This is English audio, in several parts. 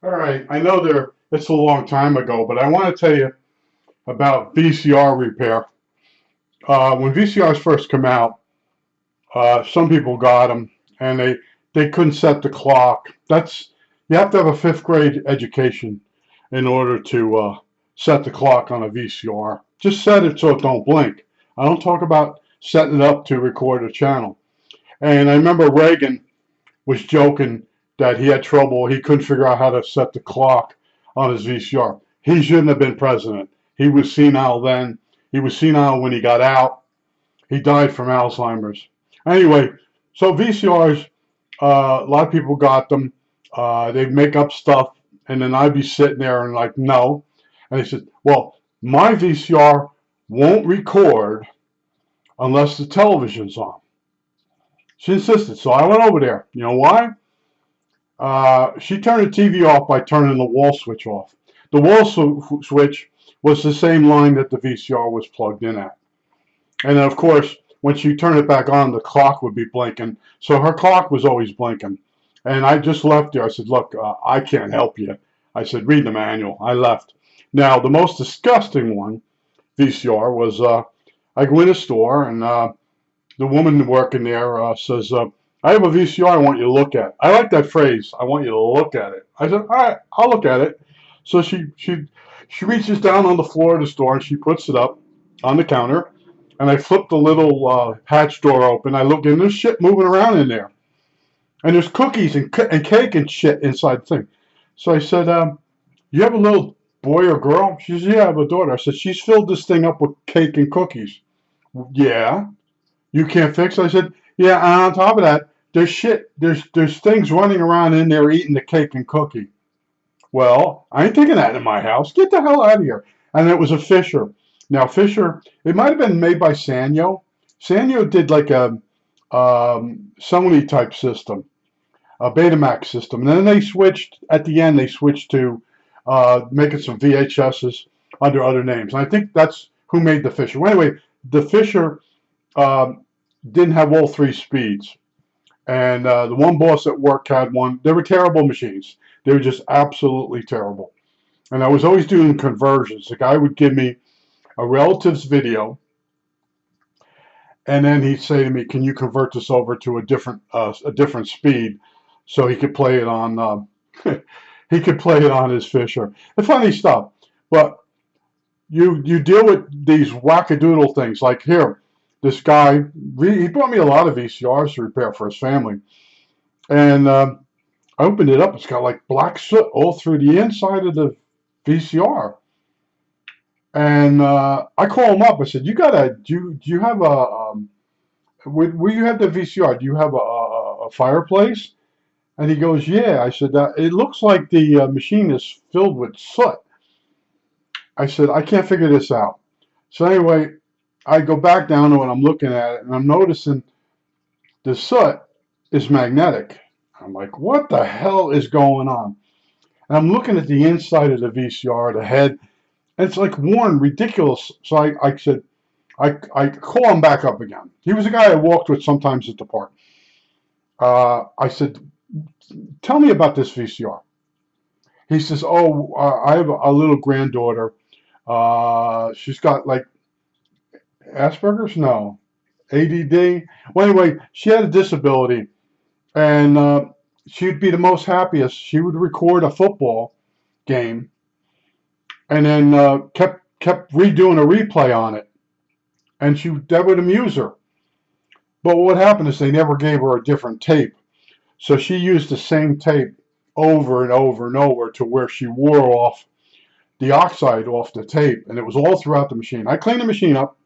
All right, I know it's a long time ago, but I want to tell you about VCR repair. When VCRs first come out, some people got them, and they couldn't set the clock. You have to have a fifth grade education in order to set the clock on a VCR. Just set it so it don't blink. I don't talk about setting it up to record a channel. And I remember Reagan was joking that he had trouble. He couldn't figure out how to set the clock on his VCR. He shouldn't have been president. He was senile then. He was senile when he got out. He died from Alzheimer's. Anyway, so VCRs, a lot of people got them. They make up stuff, and then I'd be sitting there and like, no. And he said, well, my VCR won't record unless the television's on. She insisted, so I went over there. You know why? She turned the TV off by turning the wall switch off. The wall switch was the same line that the VCR was plugged in at. And then, of course, when she turned it back on, the clock would be blinking. So her clock was always blinking. And I just left there. I said, look, I can't help you. I said, read the manual. I left. Now, the most disgusting one, VCR, was I go in a store and the woman working there says, I have a VCR I want you to look at. I like that phrase. I want you to look at it. I said, all right, I'll look at it. So she reaches down on the floor of the store and she puts it up on the counter. And I flip the little hatch door open. I look and there's shit moving around in there. And there's cookies and cake and shit inside the thing. So I said, you have a little boy or girl? She said, yeah, I have a daughter. I said, she's filled this thing up with cake and cookies. Yeah. You can't fix it? I said, yeah, and on top of that, there's things running around in there eating the cake and cookie. Well, I ain't taking that in my house. Get the hell out of here. And it was a Fisher. Now Fisher, it might have been made by Sanyo. Sanyo did like a Sony type system, a Betamax system. And then they switched, at the end, they switched to making some VHSs under other names. And I think that's who made the Fisher. Well, anyway, the Fisher didn't have all three speeds. And the one boss at work had one. They were terrible machines. They were just absolutely terrible. And I was always doing conversions. The guy would give me a relative's video, and then he'd say to me, "Can you convert this over to a different speed, so he could play it on he could play it on his Fisher." And funny stuff. But you deal with these wackadoodle things. Like here, this guy he brought me a lot of VCRs to repair for his family, and I opened it up. It's got like black soot all through the inside of the VCR. And I call him up. I said, do you have where you have the VCR, do you have a fireplace? And he goes, yeah. I said, it looks like the machine is filled with soot. I said, I can't figure this out. So anyway, I go back down to it, I'm looking at it, and I'm noticing the soot is magnetic. I'm like, what the hell is going on? And I'm looking at the inside of the VCR, the head, and it's like worn ridiculous. So I said, I call him back up again. He was a guy I walked with sometimes at the park. I said, tell me about this VCR. He says, oh, I have a little granddaughter. She's got like Asperger's? No. ADD? Well, anyway, she had a disability, and she'd be the most happiest. She would record a football game and then kept redoing a replay on it, and that would amuse her. But what happened is they never gave her a different tape, so she used the same tape over and over and over to where she wore off the oxide off the tape, and it was all throughout the machine. I cleaned the machine up.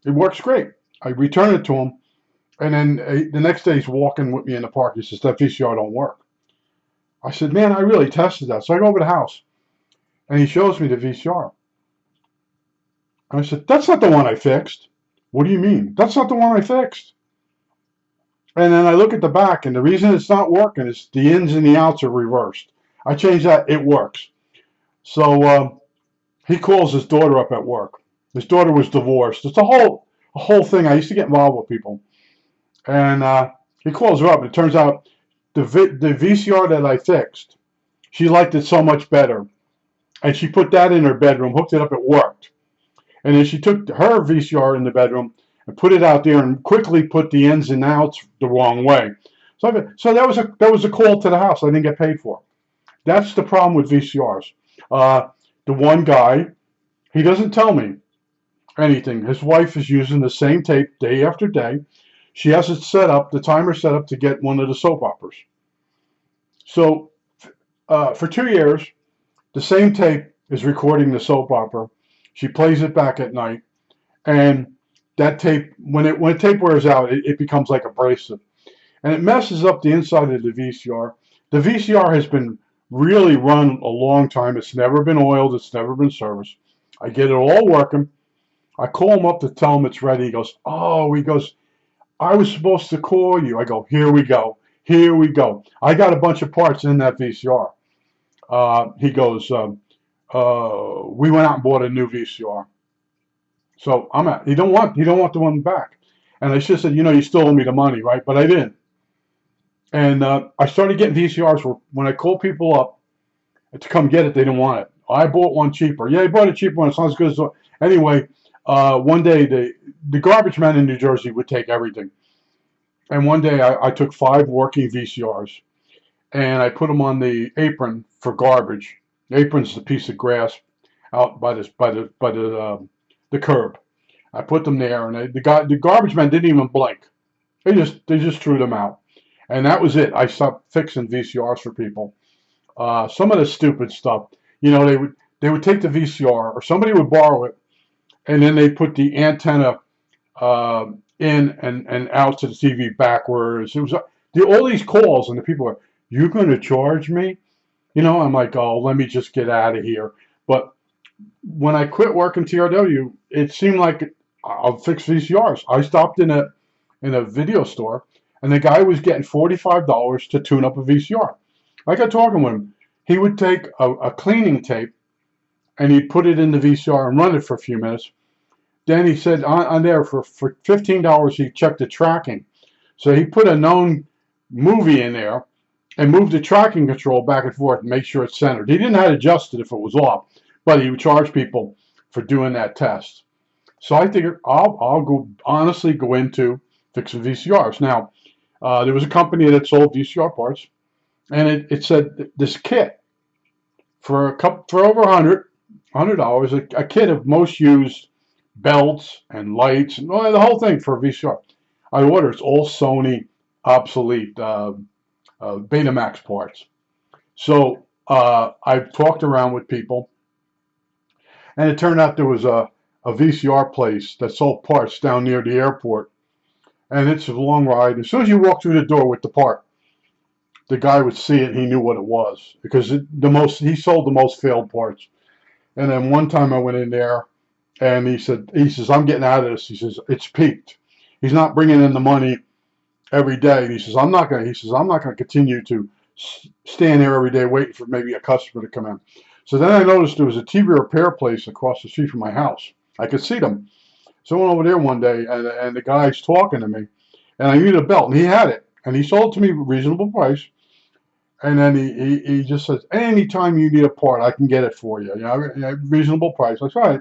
It works great. I return it to him, and then the next day he's walking with me in the park. He says, that VCR don't work. I said, man, I really tested that. So I go over to the house, and he shows me the VCR. And I said, that's not the one I fixed. What do you mean? That's not the one I fixed. And then I look at the back, and the reason it's not working is the ins and the outs are reversed. I changed that. It works. So he calls his daughter up at work. His daughter was divorced. It's a whole thing. I used to get involved with people. And he calls her up, and it turns out the VCR that I fixed She liked it so much better. And she put that in her bedroom, hooked it up, it worked. And then she took her VCR in the bedroom and put it out there and quickly put the ins and outs the wrong way. So that was a call to the house I didn't get paid for. That's the problem with VCRs. Uh, the one guy, he doesn't tell me anything. His wife is using the same tape day after day. She has it set up, the timer set up to get one of the soap operas. So for 2 years, the same tape is recording the soap opera. She plays it back at night, and that tape, when tape wears out, it becomes like a bracelet, and it messes up the inside of the VCR. The VCR has been really run a long time. It's never been oiled. It's never been serviced. I get it all working. I call him up to tell him it's ready. He goes, oh, he goes, I was supposed to call you. I go, here we go. Here we go. I got a bunch of parts in that VCR. He goes, we went out and bought a new VCR. So I'm at. He don't want the one back. And I just said, you still owe me the money, right? But I didn't. And I started getting VCRs where when I called people up to come get it, they didn't want it. I bought one cheaper. Yeah, I bought a cheaper one. It's not as good as anyway. One day the garbage man in New Jersey would take everything. And one day I took 5 working VCRs and I put them on the apron for garbage. The apron's the piece of grass out by the curb. I put them there, and the garbage man didn't even blink. They just threw them out, and that was it. I stopped fixing VCRs for people. Some of the stupid stuff, they would take the VCR, or somebody would borrow it, and then they put the antenna in and out to the TV backwards. It was all these calls, and the people were, "You going to charge me?" I'm like, "Oh, let me just get out of here." But when I quit working TRW, it seemed like I'll fix VCRs. I stopped in a video store, and the guy was getting $45 to tune up a VCR. I got talking with him. He would take a cleaning tape, and he'd put it in the VCR and run it for a few minutes. Then he said on there for $15 he checked the tracking. So he put a known movie in there and moved the tracking control back and forth and make sure it's centered. He didn't know how to adjust it if it was off, but he would charge people for doing that test. So I figured I'll honestly go into fixing VCRs. Now, there was a company that sold VCR parts, and it said this kit for over $100, a kit of most used belts and lights and the whole thing for a VCR. I ordered. It's all Sony obsolete Betamax parts. So I talked around with people, and it turned out there was a VCR place that sold parts down near the airport, and it's a long ride. As soon as you walk through the door with the part, the guy would see it and he knew what it was, because he sold the most failed parts. And then one time I went in there, and he says, I'm getting out of this. He says, it's peaked. He's not bringing in the money every day. And he says, I'm not going to continue to stand there every day waiting for maybe a customer to come in. So then I noticed there was a TV repair place across the street from my house. I could see them. So I went over there one day, and the guy's talking to me, and I needed a belt, and he had it, and he sold it to me at a reasonable price. And then he just says, anytime you need a part, I can get it for you. Reasonable price. I said, all right.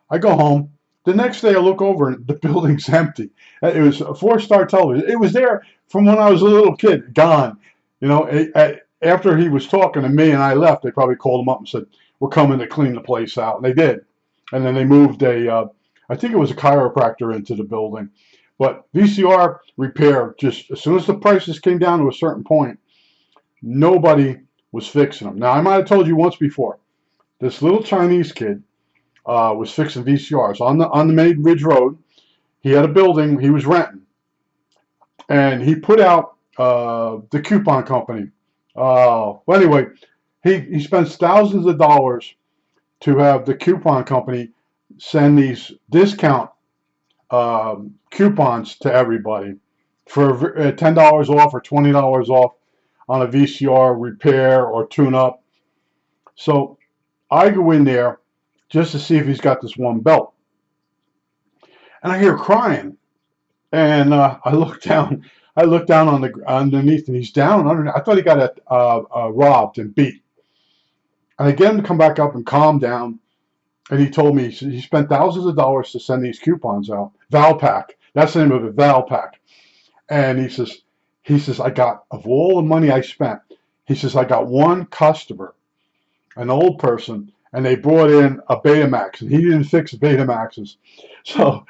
I go home. The next day I look over and the building's empty. It was a 4-star television. It was there from when I was a little kid, gone. After he was talking to me and I left, they probably called him up and said, we're coming to clean the place out. And they did. And then they moved I think it was a chiropractor into the building. But VCR repair, just as soon as the prices came down to a certain point, nobody was fixing them. Now, I might have told you once before, this little Chinese kid was fixing VCRs on the main Ridge Road. He had a building he was renting, and he put out the coupon company. Well, anyway, he spends thousands of dollars to have the coupon company send these discount coupons to everybody for $10 off or $20 off on a VCR repair or tune-up. So I go in there just to see if he's got this one belt. And I hear crying. And I look down on underneath, and he's down underneath. I thought he got robbed and beat. And I get him to come back up and calm down. And he told me he spent thousands of dollars to send these coupons out. Valpak. That's the name of it, Valpak. And he says, I got, of all the money I spent, he says, I got one customer, an old person, and they brought in a Betamax, and he didn't fix Betamaxes. So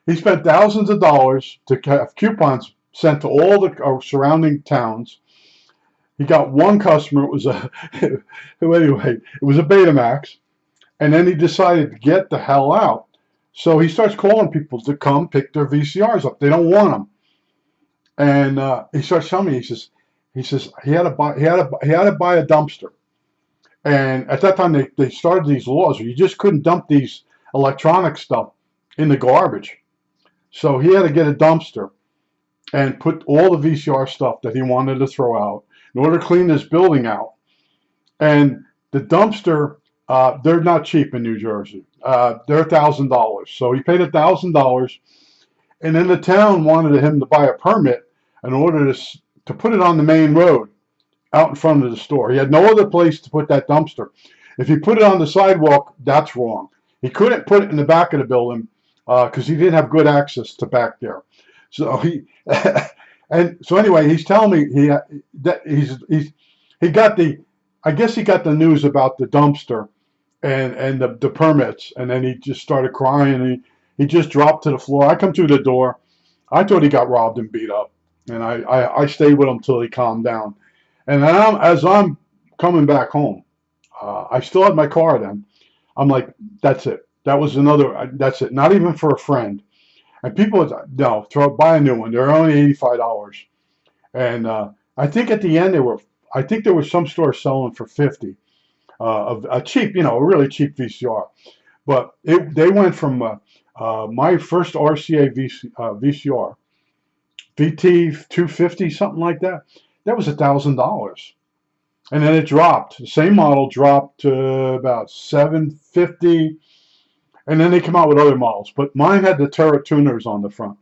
he spent thousands of dollars to have coupons sent to all the surrounding towns. He got one customer. It was a anyway. It was a Betamax, and then he decided to get the hell out. So he starts calling people to come pick their VCRs up. They don't want them, and he starts telling me. He says he had to buy a dumpster. And at that time, they started these laws where you just couldn't dump these electronic stuff in the garbage. So he had to get a dumpster and put all the VCR stuff that he wanted to throw out in order to clean this building out. And the dumpster, they're not cheap in New Jersey. They're $1,000. So he paid $1,000, and then the town wanted him to buy a permit in order to put it on the main road out in front of the store. He had no other place to put that dumpster. If he put it on the sidewalk, that's wrong. He couldn't put it in the back of the building because he didn't have good access to back there. So and so anyway, he's telling me he got the, I guess he got the news about the dumpster and the permits, and then he just started crying, and he just dropped to the floor. I come through the door. I thought he got robbed and beat up, and I stayed with him till he calmed down. And then as I'm coming back home, I still had my car then. I'm like, that's it. That was another, that's it. Not even for a friend. And people, no, buy a new one. They're only $85. And I think at the end I think there was some store selling for 50 of a cheap, a really cheap VCR. But they went from my first RCA VCR, VT 250, something like that. That was $1,000, and then it dropped. The same model dropped to about $750, and then they come out with other models. But mine had the Terra tuners on the front,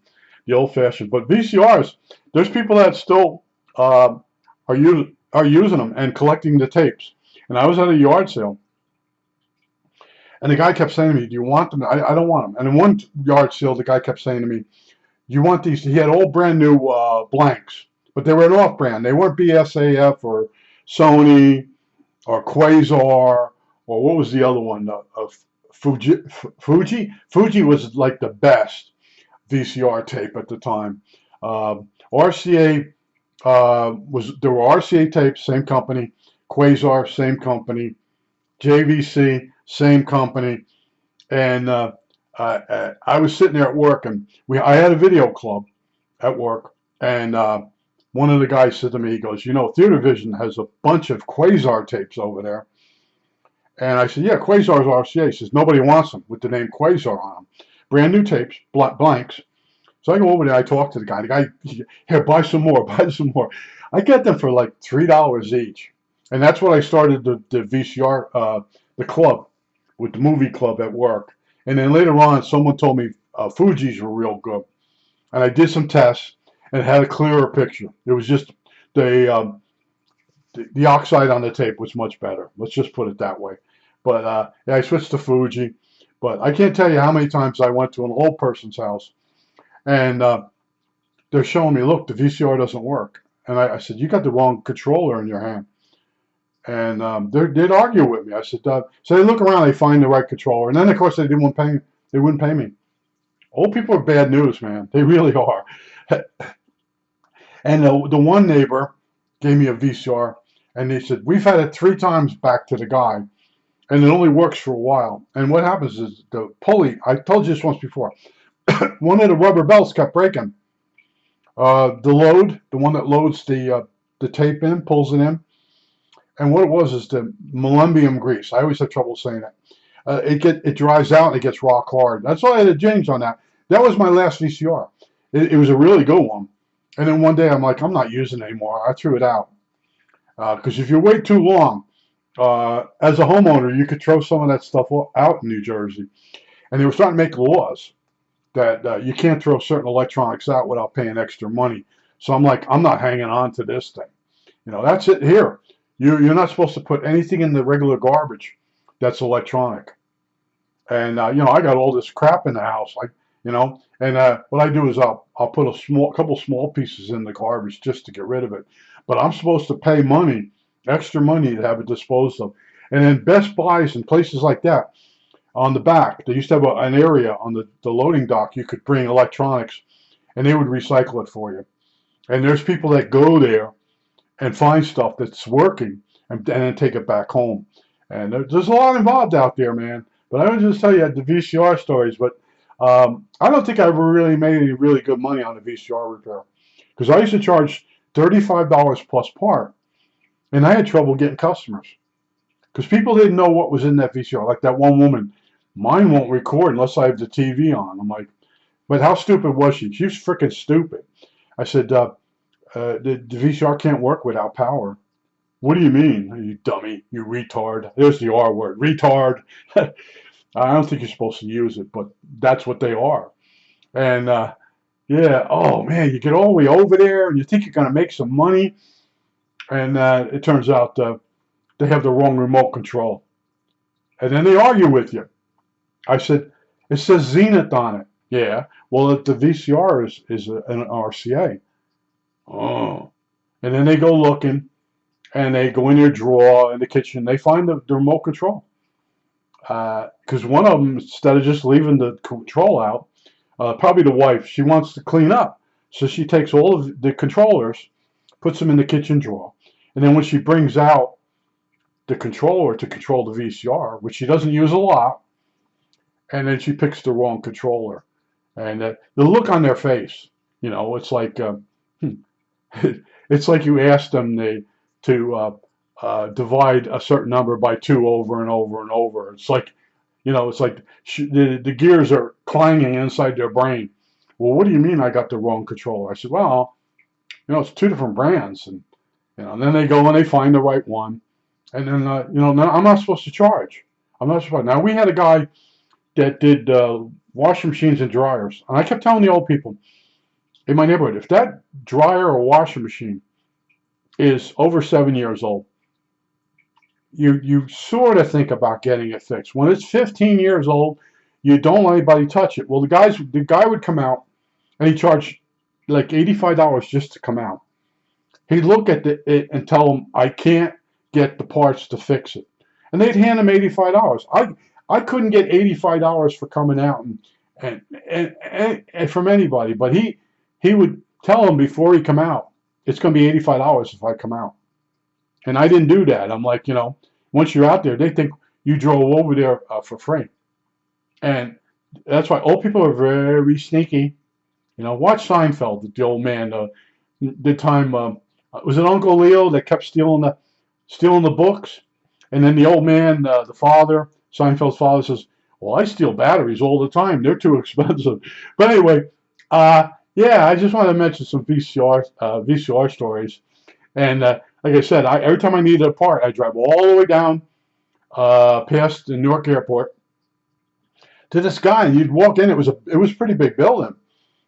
the old-fashioned. But VCRs, there's people that still are using them and collecting the tapes. And I was at a yard sale, and the guy kept saying to me, "Do you want them?" I don't want them. And in one yard sale, the guy kept saying to me, "You want these?" He had all brand new blanks. But they were an off-brand. They weren't BSAF or Sony or Quasar or what was the other one? Fuji. Fuji was like the best VCR tape at the time. RCA there were RCA tapes, same company. Quasar, same company. JVC, same company. And I was sitting there at work, and I had a video club at work, and one of the guys said to me, he goes, Theater Vision has a bunch of Quasar tapes over there. And I said, yeah, Quasar's RCA. He says, nobody wants them with the name Quasar on them. Brand new tapes, blanks. So I go over there, I talk to the guy. The guy, here, buy some more, buy some more. I get them for like $3 each. And that's what I started the VCR, the club, with the movie club at work. And then later on, someone told me Fuji's were real good. And I did some tests, and it had a clearer picture. It was just the oxide on the tape was much better. Let's just put it that way. But yeah, I switched to Fuji. But I can't tell you how many times I went to an old person's house, and they're showing me, look, the VCR doesn't work. And I said, you got the wrong controller in your hand. And they'd argue with me. I said, so they look around, they find the right controller, and then of course they wouldn't pay me. Old people are bad news, man. They really are. And the one neighbor gave me a VCR, and they said, we've had it 3 times back to the guy, and it only works for a while. And what happens is the pulley, I told you this once before, one of the rubber belts kept breaking. The one that loads the tape in, pulls it in. And what it was is the Millennium grease. I always have trouble saying it. It dries out and it gets rock hard. That's why I had to change on that. That was my last VCR. It was a really good one. And then one day I'm like, I'm not using it anymore. I threw it out. Because if you wait too long, as a homeowner, you could throw some of that stuff out in New Jersey. And they were starting to make laws that you can't throw certain electronics out without paying extra money. So I'm like, I'm not hanging on to this thing. That's it here. You're not supposed to put anything in the regular garbage that's electronic. And I got all this crap in the house, like and what I do is I'll put couple small pieces in the garbage just to get rid of it. But I'm supposed to pay money, extra money to have it disposed of. And then Best Buys and places like that, on the back, they used to have an area on the loading dock you could bring electronics, and they would recycle it for you. And there's people that go there and find stuff that's working and then take it back home. And there's a lot involved out there, man. But I would just tell you the VCR stories. But I don't think I ever really made any really good money on the VCR repair, because I used to charge $35 plus part, and I had trouble getting customers because people didn't know what was in that VCR. Like that one woman, mine won't record unless I have the TV on. I'm like, but how stupid was she? She was freaking stupid. I said, the VCR can't work without power. What do you mean, you dummy, you retard? There's the R word, retard. I don't think you're supposed to use it, but that's what they are. And yeah, oh man, you get all the way over there and you think you're going to make some money, and it turns out they have the wrong remote control. And then they argue with you. I said, it says Zenith on it. Yeah, well, the VCR is an RCA. Oh. And then they go looking, and they go in their drawer in the kitchen. They find the remote control. Because one of them, instead of just leaving the control out, probably the wife, she wants to clean up. So she takes all of the controllers, puts them in the kitchen drawer. And then when she brings out the controller to control the VCR, which she doesn't use a lot, and then she picks the wrong controller. And the look on their face, it's like it's like you asked them to divide a certain number by 2 over and over and over. It's like, it's like the gears are clanging inside their brain. Well, what do you mean I got the wrong controller? I said, well, it's 2 different brands, and then they go and they find the right one, and then now I'm not supposed to charge. I'm not supposed. Now we had a guy that did washing machines and dryers, and I kept telling the old people in my neighborhood, if that dryer or washing machine is over 7 years old, you sort of think about getting it fixed. When it's 15 years old, you don't let anybody touch it. Well, the guy would come out, and he charged like $85 just to come out. He'd look at it and tell them, I can't get the parts to fix it. And they'd hand him $85. I couldn't get $85 for coming out and from anybody, but he would tell him before he come out, it's going to be $85 if I come out. And I didn't do that. I'm like, once you're out there, they think you drove over there for free. And that's why old people are very sneaky. Watch Seinfeld, the old man, the time, was it Uncle Leo that kept stealing the books? And then the old man, the father, Seinfeld's father, says, well, I steal batteries all the time. They're too expensive. But anyway, yeah, I just want to mention some VCR stories. And like I said, every time I needed a part, I drive all the way down past the Newark Airport to this guy, and you'd walk in. It was a pretty big building,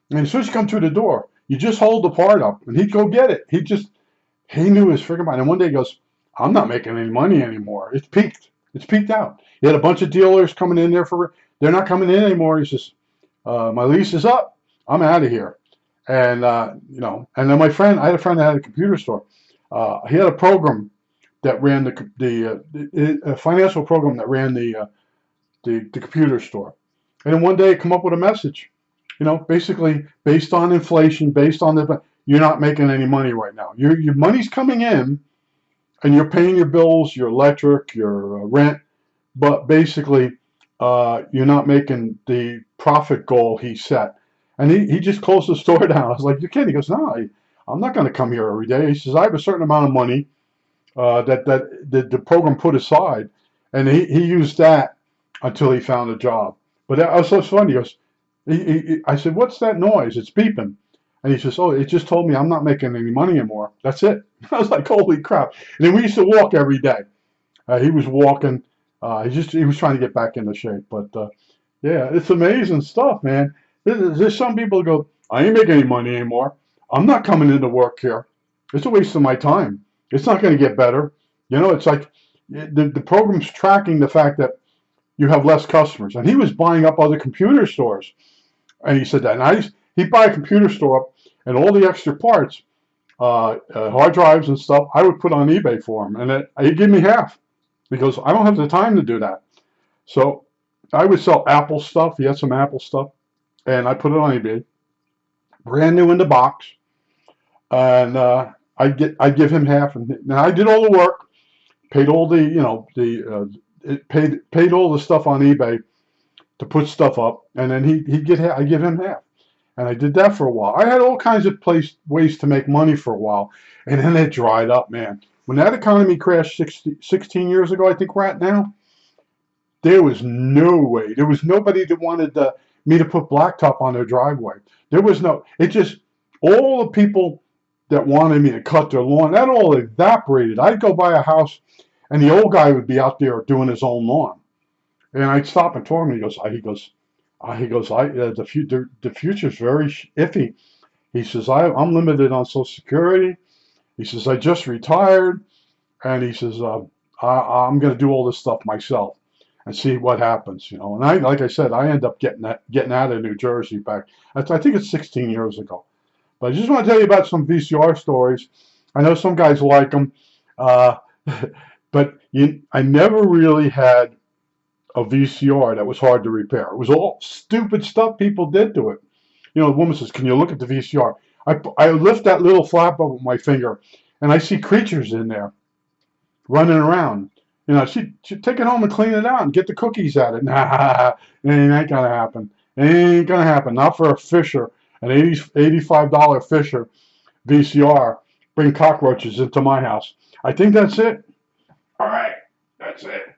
and as soon as you come through the door, you just hold the part up, and he'd go get it. He knew his freaking mind. And one day he goes, I'm not making any money anymore. It's peaked. It's peaked out. He had a bunch of dealers coming in there they're not coming in anymore. He says, my lease is up. I'm out of here. And, and then I had a friend that had a computer store. He had a program that ran a financial program that ran the computer store. And then one day it come up with a message, basically based on inflation, you're not making any money right now. Your money's coming in, and you're paying your bills, your electric, your rent, but basically you're not making the profit goal he set. And he just closed the store down. I was like, you're kidding? He goes, no, I'm not going to come here every day. He says, I have a certain amount of money that the program put aside, and he used that until he found a job. But that was so funny. He goes, I said, what's that noise? It's beeping. And he says, oh, it just told me I'm not making any money anymore. That's it. I was like, holy crap. And then we used to walk every day. He was walking. He was trying to get back into shape. But, yeah, it's amazing stuff, man. There's some people who go, I ain't making any money anymore. I'm not coming into work here. It's a waste of my time. It's not going to get better. You know, it's like the program's tracking the fact that you have less customers. And he was buying up other computer stores. And he said that. And he'd buy a computer store and all the extra parts, hard drives and stuff, I would put on eBay for him. And he'd give me half because I don't have the time to do that. So I would sell Apple stuff. He had some Apple stuff. And I put it on eBay, brand new in the box. And I'd give him half. And I did all the work, paid all the, it paid all the stuff on eBay to put stuff up, and then I give him half, and I did that for a while. I had all kinds of ways to make money for a while, and then it dried up, man. When that economy crashed 16 years ago, I think we're at now, there was no way. There was nobody that wanted me to put blacktop on their driveway. There was no. It just all the people that wanted me to cut their lawn, that all evaporated. I'd go by a house, and the old guy would be out there doing his own lawn. And I'd stop and talk to him. The future's very iffy. He says, I'm limited on Social Security. He says, I just retired. And he says, I'm going to do all this stuff myself and see what happens, you know. And like I said, I end up getting out of New Jersey back. I think it's 16 years ago. But I just want to tell you about some VCR stories. I know some guys like them. Uh, but I never really had a VCR that was hard to repair. It was all stupid stuff people did to it. You know, the woman says, can you look at the VCR? I lift that little flap up with my finger, and I see creatures in there running around. You know, she'd take it home and clean it out and get the cookies at it. Nah, it ain't gonna happen. It ain't gonna happen. Not for a Fisher, an $85 Fisher VCR. Bring cockroaches into my house. I think that's it. All right, that's it.